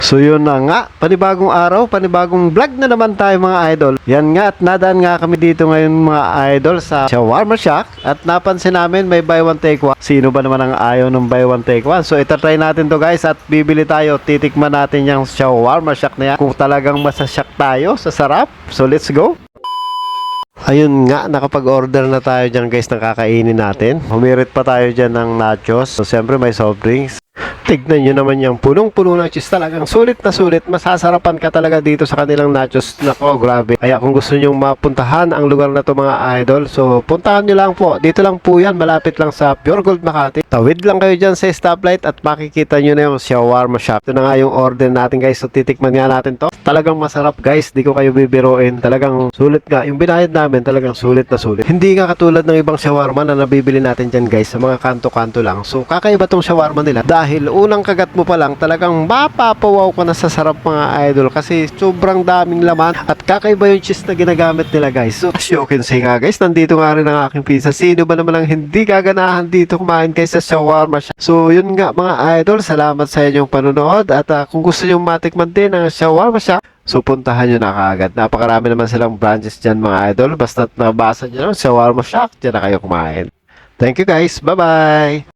So yun na nga, panibagong araw, panibagong vlog na naman tayo mga idol. Yan nga at nadaan nga kami dito ngayon mga idol sa Shawarma Shack. At napansin namin may buy one take one. Sino ba naman ang ayaw ng buy one take one? So itatry natin to guys at bibili tayo. Titikman natin yung Shawarma Shack na yan. Kung talagang masasyak tayo sa sarap. So let's go. Ayun nga, nakapag-order na tayo dyan guys ng kakainin natin. Humirit pa tayo dyan ng nachos. So siyempre may soft drinks. Tignan nyo naman yung punong-puno ng cheese. Talagang sulit na sulit. Masasarapan ka talaga dito sa kanilang nachos. Nako, grabe. Kaya kung gusto nyo mapuntahan ang lugar na to mga idol, so puntahan nyo lang po. Dito lang po yan. Malapit lang sa Pure Gold Makati. Tawid lang kayo dyan sa stoplight at makikita nyo na yung Shawarma Shop. Ito na nga yung order natin guys. So titikman nga natin to. Talagang masarap guys. Di ko kayo bibiruin. Talagang sulit nga. Yung binayad namin talagang sulit na sulit. Hindi nga katulad ng ibang shawarma na nabibili natin dyan guys sa mga kanto-kanto lang. So kakaiba tong shawarma nila dahil unang kagat mo pa lang talagang mapapawaw ka na sa sarap mga idol kasi sobrang daming laman at kakaiba yung cheese na ginagamit nila guys. So as you can see nga guys, nandito nga rin ang aking pizza. Sino ba naman ang hindi gaganahan dito kumain guys sa shawarma siya? So yun nga mga idol, salamat sa inyong panonood at kung gusto nyo matikman din ang shawarma siya, so puntahan nyo na kaagad. Napakarami naman silang branches dyan mga idol. Basta't nabasa nyo ng Shawarma Shack, dyan na kayo kumain. Thank you guys. Bye bye.